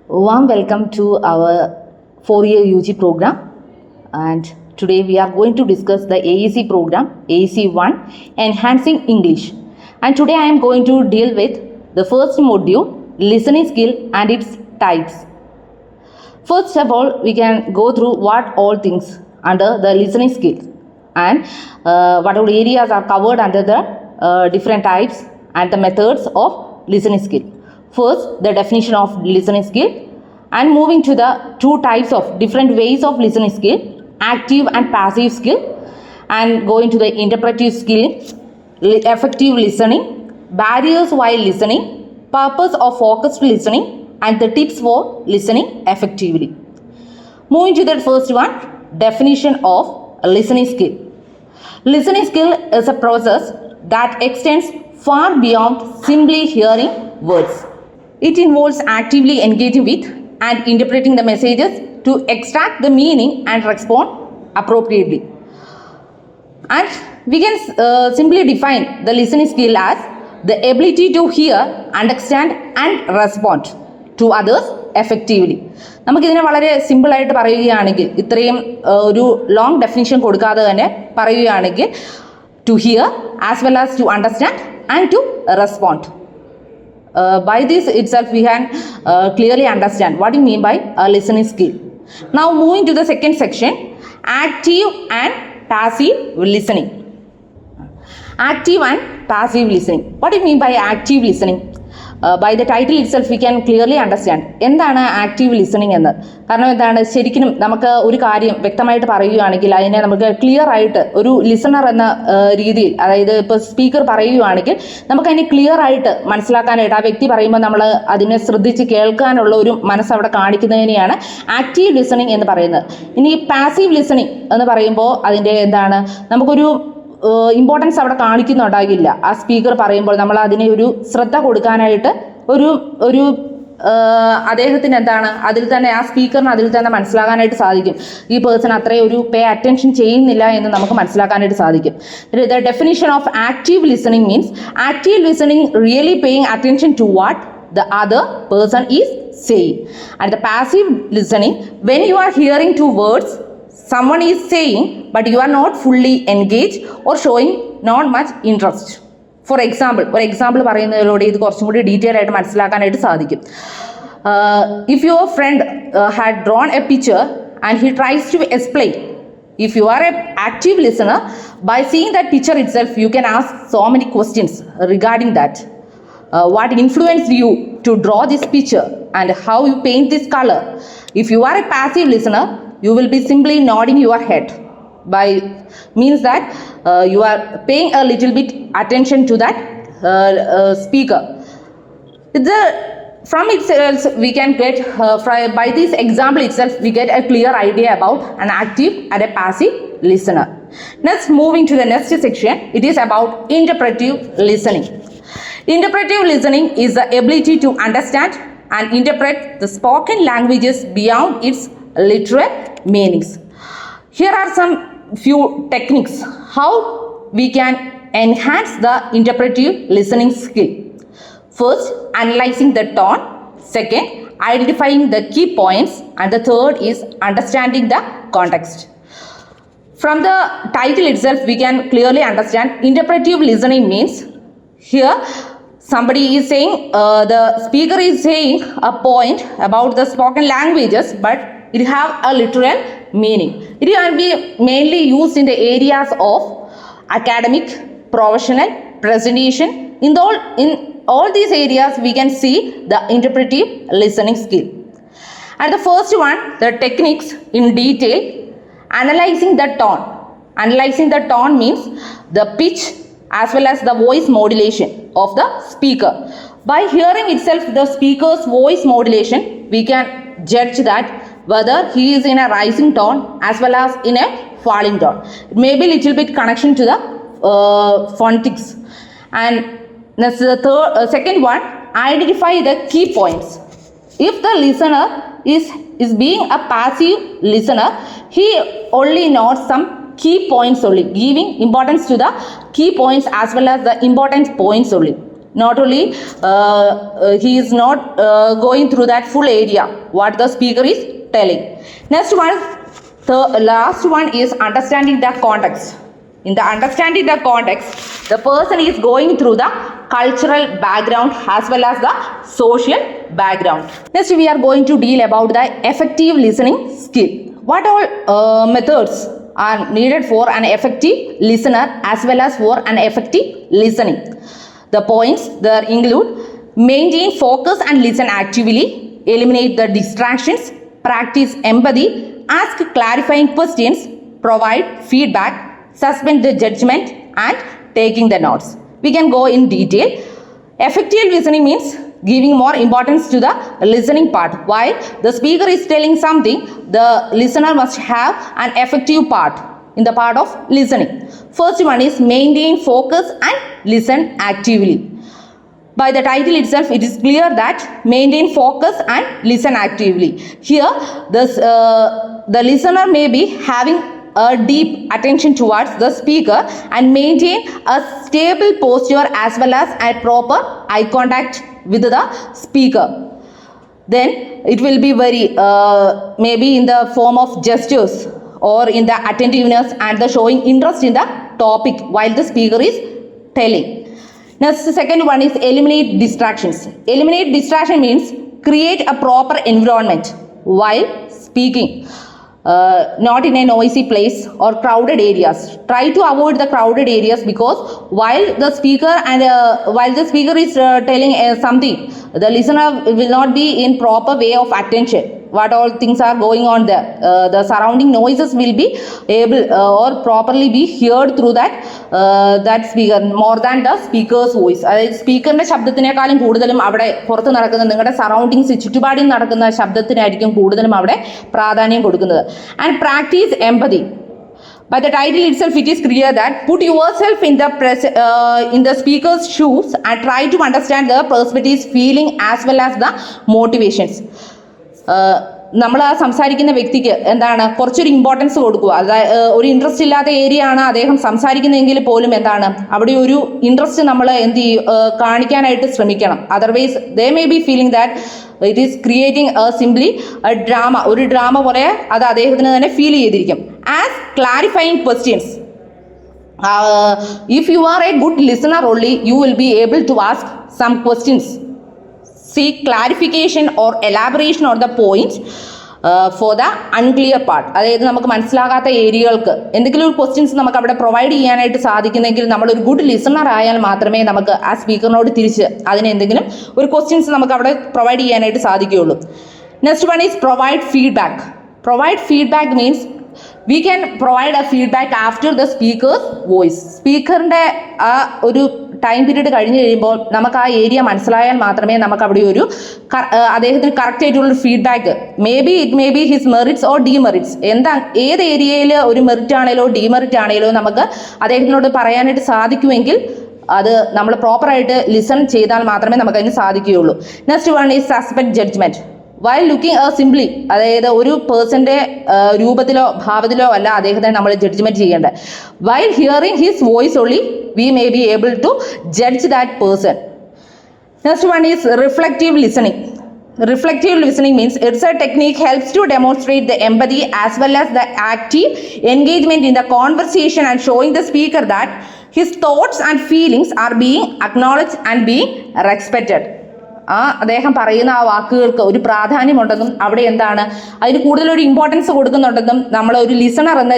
Warm welcome to our 4-year UG program, and today we are going to discuss the AEC program, AEC 1, Enhancing English. And today I am going to deal with the first module, listening skill and its types. First of all, we can go through what all things under the listening skill and what all areas are covered under the different types and the methods of listening skill. First, the definition of listening skill, and moving to the two types of different ways of listening skill, active and passive skill, and going to the interpretive skill, effective listening, barriers while listening, purpose of focused listening, and the tips for listening effectively. Moving to the first one, definition of listening skill. Listening skill is a process that extends far beyond simply hearing words. It involves actively engaging with and interpreting the messages to extract the meaning and respond appropriately. And we can simply define the listening skill as the ability to hear, understand and respond to others effectively. നമുക്കിതിനെ വളരെ സിമ്പിളായിട്ട് പറയുകയാണെങ്കിൽ, ഇത്രയും ഒരു long definition കൊടുക്കാതെ തന്നെ പറയുകയാണെങ്കിൽ, to hear as well as to understand and to respond. By this itself we can clearly understand what you mean by a listening skill. Now moving to the second section, active and passive listening. Active and passive listening. What do you mean by active listening? By the title itself we can clearly understand എന്താണ് active listening എന്ന്. കാരണം എന്താണ്, ശരിക്കും നമുക്ക് ഒരു കാര്യം വ്യക്തമായിട്ട് പറയുകയാണെങ്കിൽ അതിനെ നമുക്ക് ക്ലിയർ ആയിട്ട് ഒരു ലിസണർ എന്ന രീതിയിൽ, അതായത് ഇപ്പോൾ സ്പീക്കർ പറയുകയാണെങ്കിൽ നമുക്കതിനെ ക്ലിയർ ആയിട്ട് മനസ്സിലാക്കാനായിട്ട് ആ വ്യക്തി പറയുമ്പോൾ നമ്മൾ അതിനെ ശ്രദ്ധിച്ച് കേൾക്കാനുള്ള ഒരു മനസ്സ് അവിടെ കാണിക്കുന്നതിനെയാണ് ആക്റ്റീവ് ലിസണിങ് എന്ന് പറയുന്നത്. ഇനി പാസീവ് ലിസണിങ് എന്ന് പറയുമ്പോൾ അതിൻ്റെ എന്താണ്, നമുക്കൊരു ഇമ്പോർട്ടൻസ് അവിടെ കാണിക്കുന്നുണ്ടാകില്ല. ആ സ്പീക്കർ പറയുമ്പോൾ നമ്മൾ അതിനെ ഒരു ശ്രദ്ധ കൊടുക്കാനായിട്ട് ഒരു അദ്ദേഹത്തിന് എന്താണ് അതിൽ തന്നെ, ആ സ്പീക്കറിന് അതിൽ തന്നെ മനസ്സിലാക്കാനായിട്ട് സാധിക്കും ഈ പേഴ്സൺ അത്രയും ഒരു പേ അറ്റൻഷൻ ചെയ്യുന്നില്ല എന്ന് നമുക്ക് മനസ്സിലാക്കാനായിട്ട് സാധിക്കും. The definition of active listening means active listening really paying attention to what the other person is saying. And the passive listening, when you are hearing two words someone is saying but you are not fully engaged or showing not much interest. For example, ഒരു example പറയുന്നതിലൂടെ ഇത് കുറച്ചും കൂടി detail ആയിട്ട് മനസ്സിലാക്കാനായിട്ട് സാധിക്കും. If your friend had drawn a picture and he tries to explain, if you are an active listener, by seeing that picture itself you can ask so many questions regarding that. What influenced you to draw this picture and how you paint this color? If you are a passive listener, you will be simply nodding your head, by means that you are paying a little bit attention to that speaker. From itself we can get by this example itself we get a clear idea about an active and a passive listener. Next, moving to the next section, it is about interpretive listening. Interpretive listening is the ability to understand and interpret the spoken languages beyond its literal meanings. Here are some few techniques how we can enhance the interpretive listening skill. First, analyzing the tone. Second, identifying the key points. And the third is understanding the context. From the title itself we can clearly understand interpretive listening means, here somebody is saying, the speaker is saying a point about the spoken languages, but it have a literal meaning. It can be mainly used in the areas of academic, professional, presentation. In all these areas we can see the interpretive listening skill. And the first one, the techniques in detail, analyzing the tone. Analyzing the tone means the pitch as well as the voice modulation of the speaker. By hearing itself the speaker's voice modulation, we can judge that whether he is in a rising tone as well as in a falling tone. It may be little bit connection to the phonetics. And that's the second one, identify the key points. If the listener is being a passive listener, he only notes some key points only, giving importance to the key points as well as the important points only. Not only he is not going through that full area what the speaker is telling. Next one, the last one is understanding the context. In the understanding the context, the person is going through the cultural background as well as the social background. Next, we are going to deal about the effective listening skill. What all methods are needed for an effective listener as well as for an effective listening? The points there include: maintain focus and listen actively, eliminate the distractions, practice empathy, ask clarifying questions, provide feedback, suspend the judgment, and taking the notes. We can go in detail. Effective listening means giving more importance to the listening part. While the speaker is telling something, the listener must have an effective part in the part of listening. First one is maintain focus and listen actively. By the title itself, it is clear that maintain focus and listen actively. Here, the listener may be having a deep attention towards the speaker and maintain a stable posture as well as a proper eye contact with the speaker. Then it will be very maybe in the form of gestures or in the attentiveness and the showing interest in the topic while the speaker is telling. Next, the second one is eliminate distractions. Eliminate distraction means create a proper environment while speaking. Not in a noisy place or crowded areas. Try to avoid the crowded areas because while the speaker is telling something, the listener will not be in proper way of attention. What all things are going on there. The surrounding noises will be able or properly be heard through that speaker more than the speaker's voice. അതായത് സ്പീക്കറിന്റെ ശബ്ദത്തിനേക്കാളും കൂടുതലും അവിടെ പുറത്ത് നടക്കുന്ന നിങ്ങളുടെ surroundings ചുറ്റുപാടിൽ നടക്കുന്ന ശബ്ദത്തിനായിരിക്കും കൂടുതലും അവിടെ പ്രാധാന്യം കൊടുക്കുന്നത്. And practice empathy. By the title itself, it is clear that put yourself in the speaker's shoes and try to understand the perspective's feeling as well as the motivations. നമ്മൾ ആ സംസാരിക്കുന്ന വ്യക്തിക്ക് എന്താണ് കുറച്ചൊരു ഇമ്പോർട്ടൻസ് കൊടുക്കുക. അതായത് ഒരു ഇൻട്രസ്റ്റ് ഇല്ലാത്ത ഏരിയ ആണ് അദ്ദേഹം സംസാരിക്കുന്നതെങ്കിൽ പോലും എന്താണ് അവിടെ ഒരു ഇൻട്രസ്റ്റ് നമ്മൾ കാണിക്കാനായിട്ട് ശ്രമിക്കണം. Otherwise they may be feeling that it is creating simply drama, ഒരു ഡ്രാമ പോലെ അത് അദ്ദേഹത്തിന് തന്നെ ഫീൽ ചെയ്തിരിക്കും. As clarifying questions. If you are a good listener only, you will be able to ask some questions. Seek clarification or elaboration on the points for the unclear part. അതായത് നമുക്ക് മനസ്സിലാകാത്ത ഏരിയകൾക്ക് എന്തെങ്കിലും ഒരു ക്വസ്റ്റ്യൻസ് നമുക്ക് അവിടെ provide ചെയ്യാനായിട്ട് സാധിക്കുന്നെങ്കിൽ നമ്മളൊരു good listener ആയാൽ മാത്രമേ നമുക്ക് ആ സ്പീക്കറിനോട് തിരിച്ച് അതിന് എന്തെങ്കിലും ഒരു ക്വസ്റ്റ്യൻസ് നമുക്ക് അവിടെ പ്രൊവൈഡ് ചെയ്യാനായിട്ട് സാധിക്കുകയുള്ളൂ. Next one is provide feedback. Provide feedback means we can provide a feedback after the speaker's voice. സ്പീക്കറിൻ്റെ ആ ഒരു ടൈം പീരീഡ് കഴിഞ്ഞ് കഴിയുമ്പോൾ നമുക്ക് ആ ഏരിയ മനസ്സിലായാൽ മാത്രമേ നമുക്ക് അവിടെ ഒരു അദ്ദേഹത്തിന് കറക്റ്റ് ആയിട്ടുള്ളൊരു feedback it may B his merits or demerits ഏത് ഏരിയയിൽ ഒരു മെറിറ്റ് ആണെങ്കിലോ ഡീമെറിറ്റ് ആണെങ്കിലോ നമുക്ക് അദ്ദേഹത്തിനോട് പറയാനായിട്ട് സാധിക്കുമെങ്കിൽ അത് നമ്മൾ പ്രോപ്പറായിട്ട് ലിസൺ ചെയ്താൽ മാത്രമേ നമുക്കതിന് സാധിക്കുകയുള്ളൂ. Next one is suspect judgement. While looking simply, അതായത് ഒരു പേഴ്സൻ്റെ രൂപത്തിലോ ഭാവത്തിലോ അല്ല അദ്ദേഹത്തെ നമ്മൾ ജഡ്ജ്മെൻറ്റ് ചെയ്യേണ്ടത്. While hearing his voice only we may be able to judge that person. Next one is reflective listening. Reflective listening means it's a technique helps to demonstrate the empathy as well as the active engagement in the conversation and showing the speaker that his thoughts and feelings are being acknowledged and being respected. അദ്ദേഹം പറയുന്ന ആ വാക്കുകൾക്ക് ഒരു പ്രാധാന്യമുണ്ടെന്നും അവിടെ എന്താണ് അതിന് കൂടുതലൊരു importance കൊടുക്കുന്നുണ്ടെന്നും നമ്മൾ ഒരു ലിസണർ എന്ന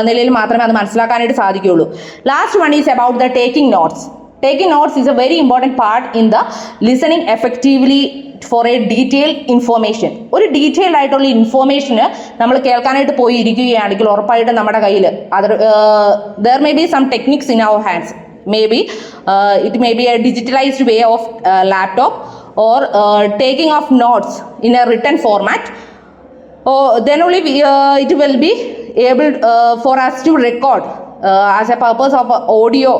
നിലയിൽ മാത്രമേ അത് മനസ്സിലാക്കാനായിട്ട് സാധിക്കുകയുള്ളൂ. Last one is about the taking notes. Taking notes is a very important part in the listening effectively for a detailed information. ഒരു ഡീറ്റെയിൽഡ് ആയിട്ടുള്ള ഇൻഫോർമേഷന് നമ്മൾ കേൾക്കാനായിട്ട് പോയി ഇരിക്കുകയാണെങ്കിൽ ഉറപ്പായിട്ടും നമ്മുടെ കയ്യിൽ there may be some techniques in our hands. Maybe it may be a digitalized way of laptop or taking of notes in a written format. Then only it will be able for us to record as a purpose of audio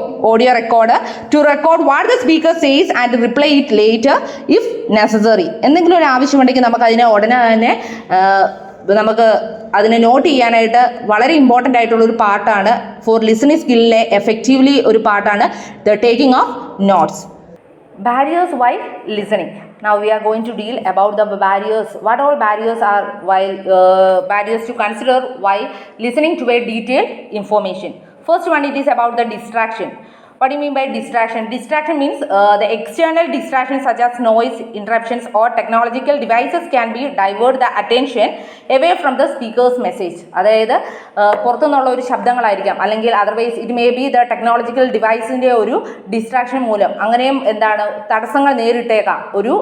recorder to record what the speaker says and reply it later if necessary. എന്തെങ്കിലും ഒരു ആവശ്യമുണ്ടെങ്കിൽ നമുക്ക് അതിനെ ഉടനെ തന്നെ നമുക്ക് അതിനെ not ചെയ്യാനായിട്ട് വളരെ ഇമ്പോർട്ടൻ്റ് ആയിട്ടുള്ള ഒരു പാർട്ടാണ് ഫോർ ലിസണിങ് സ്കില്ലിലെ എഫക്റ്റീവ്ലി ഒരു പാർട്ടാണ് the taking of notes. Barriers while listening. Now we are going to deal about the barriers. What all barriers are while barriers to consider while listening to a detailed information. First one, it is about the distraction. What do you mean by distraction? Distraction means the external distractions such as noise, interruptions or technological devices can be divert the attention away from the speaker's message. അതായത് പുറത്തുനിന്നുള്ള ഒരു ശബ്ദങ്ങളായിരിക്കാം, അല്ലെങ്കിൽ otherwise it may be the technological ഡിവൈസിൻ്റെ ഒരു distraction മൂലം അങ്ങനെയും എന്താണ് തടസ്സങ്ങൾ നേരിട്ടേക്കാം ഒരു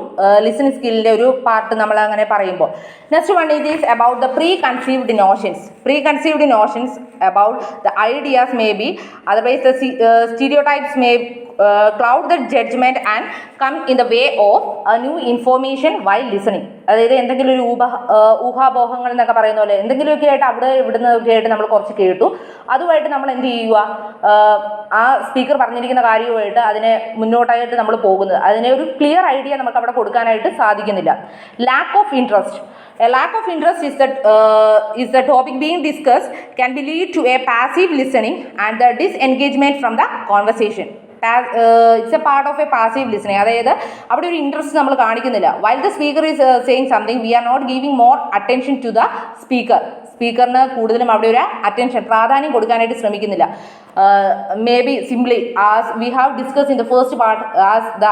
ലിസണിങ് സ്കില്ലിൻ്റെ ഒരു പാർട്ട് നമ്മൾ അങ്ങനെ പറയുമ്പോൾ. Next one it is about the pre conceived notions. Pre conceived notions about the ideas may be, otherwise the stereotypes may cloud the judgment and come in the way of a new information while listening. അതായത് എന്തെങ്കിലും ഒരു ഊഹാപോഹങ്ങൾ എന്നൊക്കെ പറയുന്ന പോലെ എന്തെങ്കിലുമൊക്കെ ആയിട്ട് അവിടെ ഇവിടുന്നൊക്കെ ആയിട്ട് നമ്മൾ കുറച്ച് കേട്ടു, അതുമായിട്ട് നമ്മൾ എന്ത് ചെയ്യുക, ആ സ്പീക്കർ പറഞ്ഞിരിക്കുന്ന കാര്യവുമായിട്ട് അതിനെ മുന്നോട്ടായിട്ട് നമ്മൾ പോകുന്നത്, അതിനെ ഒരു ക്ലിയർ ഐഡിയ നമുക്ക് അവിടെ കൊടുക്കാനായിട്ട് സാധിക്കുന്നില്ല. Lack of interest. A lack of interest is the topic being discussed can be lead to a passive listening and the disengagement from the conversation. It's a part of a passive listening. അതായത് അവിടെ ഒരു interest നമ്മൾ കാണിക്കുന്നില്ല. While the speaker is saying something, we are not giving more attention to the speaker. സ്പീക്കറിന് കൂടുതലും അവിടെ ഒരു attention പ്രാധാന്യം കൊടുക്കാനായിട്ട് ശ്രമിക്കുന്നില്ല. May be simply as we have discuss in the first part as the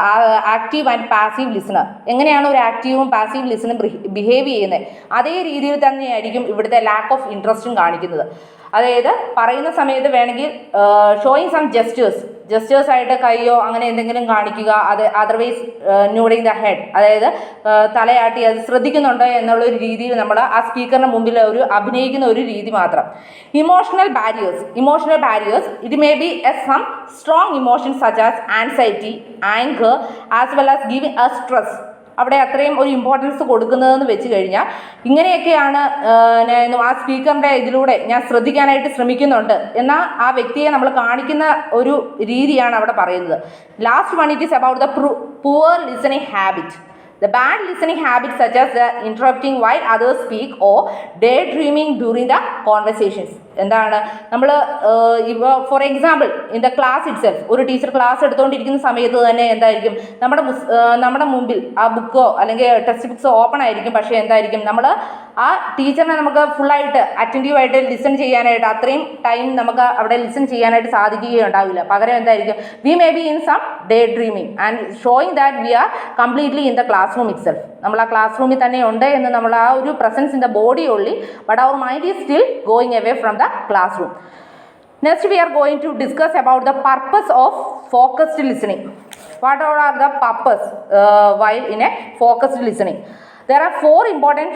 active and passive listener. എങ്ങനെയാണ് ഒരു ആക്റ്റീവും passive ലിസണും behave ചെയ്യുന്നത്, അതേ രീതിയിൽ തന്നെയായിരിക്കും ഇവിടുത്തെ ലാക്ക് ഓഫ് ഇൻട്രസ്റ്റും കാണിക്കുന്നത്. അതായത് പറയുന്ന സമയത്ത് വേണമെങ്കിൽ ഷോയിങ് സം ജസ്റ്റേഴ്സ് ആയിട്ട് കൈയോ അങ്ങനെ എന്തെങ്കിലും കാണിക്കുക, അത് അതർവൈസ് ന്യൂഡിങ് ദ ഹെഡ്, അതായത് തലയാട്ടി അത് ശ്രദ്ധിക്കുന്നുണ്ടോ എന്നുള്ളൊരു രീതിയിൽ നമ്മൾ ആ സ്പീക്കറിന് മുമ്പിൽ ഒരു അഭിനയിക്കുന്ന ഒരു രീതി മാത്രം. Emotional barriers it may B some strong emotions such as anxiety, anger as well as giving us stress. അവിടെ അത്രയും ഒരു ഇമ്പോർട്ടൻസ് കൊടുക്കുന്നതെന്ന് വെച്ച് കഴിഞ്ഞാൽ ഇങ്ങനെയൊക്കെയാണ് ആ സ്പീക്കറിൻ്റെ ഇതിലൂടെ ഞാൻ ശ്രദ്ധിക്കാനായിട്ട് ശ്രമിക്കുന്നുണ്ട് എന്നാൽ ആ വ്യക്തിയെ നമ്മൾ കാണിക്കുന്ന ഒരു രീതിയാണ് അവിടെ പറയുന്നത്. Last one it is about the poor listening habit. The bad listening habits such as the interrupting while others speak or daydreaming during the conversations. എന്താണ് നമ്മൾ for example in the class itself, ഒരു teacher class എടുത്തുകൊണ്ടിരിക്കുന്ന സമയത്ത് തന്നെ എന്തായിരിക്കും നമ്മുടെ മുമ്പിൽ ആ ബുക്കോ അല്ലെങ്കിൽ ടെക്സ്റ്റ് ബുക്സോ ഓപ്പൺ ആയിരിക്കും, പക്ഷേ എന്തായിരിക്കും നമ്മൾ ആ ടീച്ചറിനെ നമുക്ക് ഫുള്ളായിട്ട് അറ്റൻറ്റീവായിട്ട് ലിസൺ ചെയ്യാനായിട്ട് അത്രയും ടൈം നമുക്ക് അവിടെ ലിസൺ ചെയ്യാനായിട്ട് സാധിക്കുകയുണ്ടാവില്ല. പകരം എന്തായിരിക്കും we may be in some day dreaming and showing that we are completely in the classroom itself. നമ്മൾ ആ ക്ലാസ് റൂമിൽ തന്നെ ഉണ്ട് എന്ന് നമ്മൾ ആ ഒരു presence in the body only, but our mind is still going away from the classroom. Next we are going to discuss about the purpose of focused listening. What are the purpose while in a focused listening? There are four important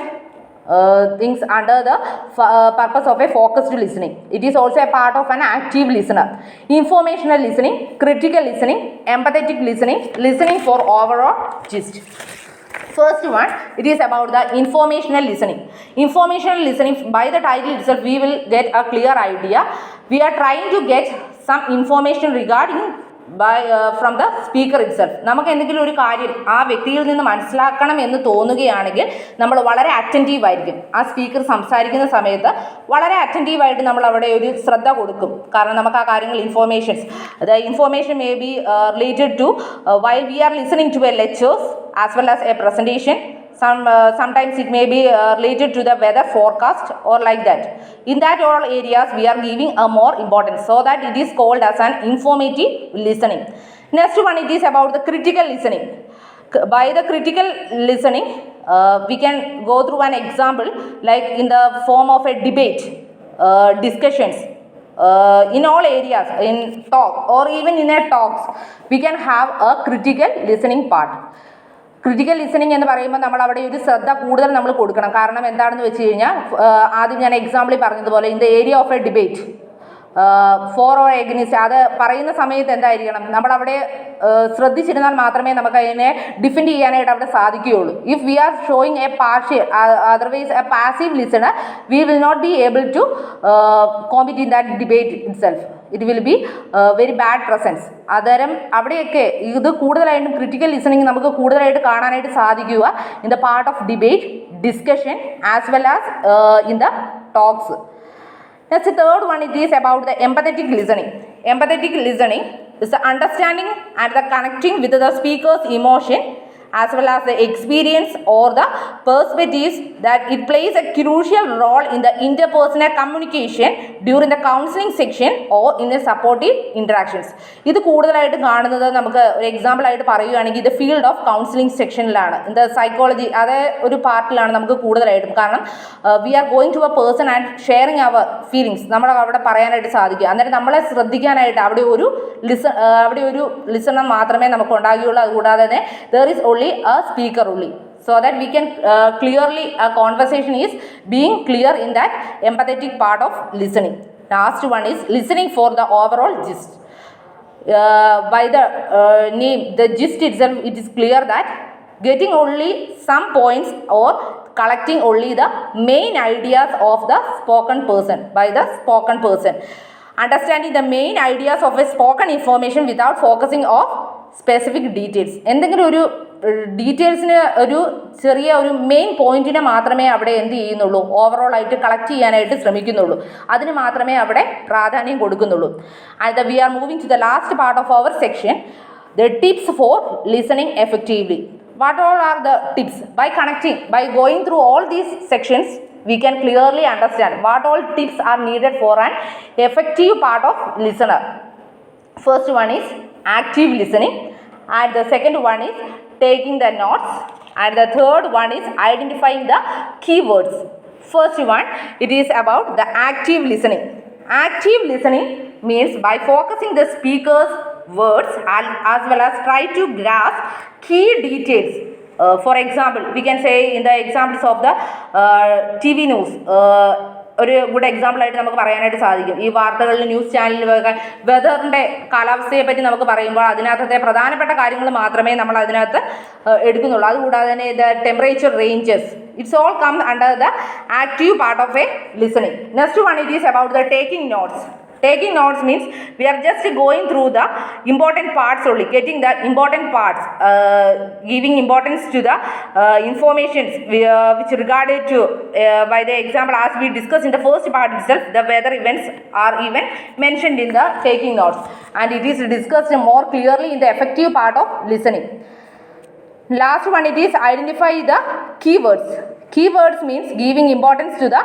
things under the purpose of a focused listening. It is also a part of an active listener. Informational listening, critical listening, empathetic listening, listening for overall gist. First one, it is about the informational listening. Informational listening, by the title itself we will get a clear idea. We are trying to get some information regarding from the speaker itself. നമുക്ക് എന്തെങ്കിലും ഒരു കാര്യം ആ വ്യക്തിയിൽ നിന്ന് മനസ്സിലാക്കണം എന്ന് തോന്നുകയാണെങ്കിൽ നമ്മൾ വളരെ അറ്റൻറ്റീവ് ആയിരിക്കും. ആ സ്പീക്കർ സംസാരിക്കുന്ന സമയത്ത് വളരെ അറ്റൻറ്റീവായിട്ട് നമ്മൾ അവിടെ ഒരു ശ്രദ്ധ കൊടുക്കും. കാരണം നമുക്ക് ആ കാര്യങ്ങൾ the information may be related to while we are listening to a lectures as well as a presentation. Sometimes it may be related to the weather forecast or like that. In that all areas we are giving a more importance, so that it is called as an informative listening. Next one, it is about the critical listening. By the critical listening we can go through an example like in the form of a debate, discussions, in all areas, in talk or even in a talks we can have a critical listening part. Critical listening എന്ന് പറയുമ്പോൾ നമ്മൾ അവിടെ ഒരു ശ്രദ്ധ കൂടുതൽ നമ്മൾ കൊടുക്കണം. കാരണം എന്താണെന്ന് വെച്ച് കഴിഞ്ഞാൽ ആദ്യം ഞാൻ എക്സാമ്പിളിൽ പറഞ്ഞതുപോലെ in the area of a debate for or against, അത് പറയുന്ന സമയത്ത് എന്തായിരിക്കണം നമ്മളവിടെ ശ്രദ്ധിച്ചിരുന്നാൽ മാത്രമേ നമുക്ക് അതിനെ ഡിഫെൻഡ് ചെയ്യാനായിട്ട് അവിടെ സാധിക്കുകയുള്ളൂ. If we are showing a partial otherwise a passive listener we will not be able to compete in that debate itself. It will be very bad presence. അന്നേരം അവിടെയൊക്കെ ഇത് കൂടുതലായിട്ടും ക്രിറ്റിക്കൽ ലിസണിങ് നമുക്ക് കൂടുതലായിട്ട് കാണാനായിട്ട് സാധിക്കുക in the part of debate, discussion as well as in the talks. Next, third one, it is about the empathetic listening. Empathetic listening is the understanding and the connecting with the speaker's emotion as well as the experience or the perspectives that it plays a crucial role in the interpersonal communication during the counseling section or in the supportive interactions. ഇത് കൂടുതലായിട്ട് കാണുന്നത് നമുക്ക് ഒരു example ആയിട്ട് പറയുകയാണെങ്കിൽ ഇത് field of counselling സെക്ഷനിലാണ്, in the psychology അതേ ഒരു പാർട്ടിലാണ് നമുക്ക് കൂടുതലായിട്ടും. കാരണം we are going to a person and sharing our feelings നമ്മൾ അവിടെ പറയാനായിട്ട് സാധിക്കും. അന്നേരം നമ്മളെ ശ്രദ്ധിക്കാനായിട്ട് അവിടെ ഒരു ലിസണർ മാത്രമേ നമുക്ക് ഉണ്ടാകുകയുള്ളൂ. അതുകൂടാതെ തന്നെ there is only a speaker only, so that we can clearly a conversation is being clear in that empathetic part of listening. Last one is listening for the overall gist. By the name, the gist itself, it is clear that getting only some points or collecting only the main ideas of the spoken person by the spoken person. Understanding the main ideas of a spoken information without focusing on specific details. എന്തെങ്കിലും ഒരു ഡീറ്റെയിൽസിന് ഒരു ചെറിയ ഒരു main പോയിന്റിനെ മാത്രമേ അവിടെ എന്ത് ചെയ്യുന്നുള്ളൂ, ഓവറോൾ ആയിട്ട് കളക്ട് ചെയ്യാനായിട്ട് ശ്രമിക്കുന്നുള്ളൂ. അതിന് മാത്രമേ അവിടെ പ്രാധാന്യം കൊടുക്കുന്നുള്ളൂ. And we are moving to the last part of our section, the tips for listening effectively. What all are the tips? By connecting, by going through all these sections we can clearly understand what all tips are needed for an effective part of listener. First one is active listening, and the second one is taking the notes, and the third one is identifying the keywords. First one, it is about the active listening. Active listening means by focusing the speaker's words as well as try to grasp key details. For example, we can say in the examples of the TV news, ഒരു good example ആയിട്ട് നമുക്ക് പറയാനായിട്ട് സാധിക്കും. ഈ വാർത്തകളിൽ news ചാനലിൽ വെതറിൻ്റെ കാലാവസ്ഥയെ പറ്റി നമുക്ക് പറയുമ്പോൾ അതിനകത്തെ പ്രധാനപ്പെട്ട കാര്യങ്ങൾ മാത്രമേ നമ്മൾ അതിനകത്ത് എടുക്കുന്നുള്ളൂ. അതുകൂടാതെ തന്നെ the temperature ranges, it's all come under the active part of a listening. Next one it is about the taking notes. Taking notes means we are just going through the important parts only, getting the important parts, giving importance to the informations which regarded to by the example as we discussed in the first part itself, the weather events are even mentioned in the taking notes, and it is discussed more clearly in the effective part of listening. Last one, it is identify the keywords. Keywords means giving importance to the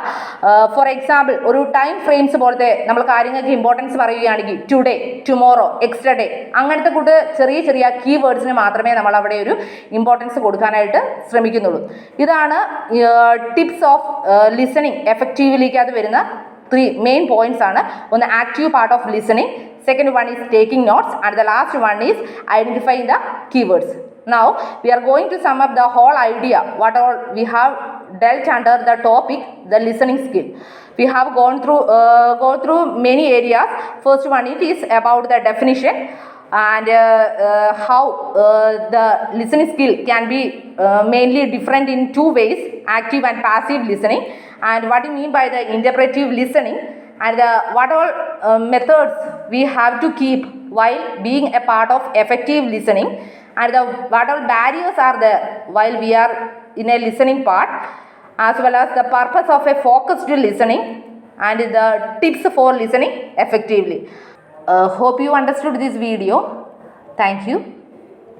for example ഒരു time frames പോലത്തെ നമ്മൾ കാര്യങ്ങൾക്ക് importance പറയുകയാണെങ്കിൽ today, tomorrow, extra day, അങ്ങനത്തെ കൂട്ട് ചെറിയ ചെറിയ കീവേഡ്സിന് മാത്രമേ നമ്മൾ അവിടെ ഒരു ഇമ്പോർട്ടൻസ് കൊടുക്കാനായിട്ട് ശ്രമിക്കുന്നുള്ളൂ. ഇതാണ് ടിപ്സ് ഓഫ് ലിസണിങ് എഫക്റ്റീവ്ലിക്കകത്ത് വരുന്ന 3 മെയിൻ പോയിന്റ്സ് ആണ്. ഒന്ന് active part of listening, second one is taking notes, and the last one is identifying the keywords. Now we are going to sum up the whole idea what all we have dealt under the topic, the listening skill. We have gone through many areas. First one, it is about the definition and how the listening skill can be mainly different in 2 ways, active and passive listening, and what we mean by the interpretive listening, and what all methods we have to keep while being a part of effective listening, and what all barriers are there while we are in a listening part, as well as the purpose of a focused listening and the tips for listening effectively. Hope you understood this video. Thank you.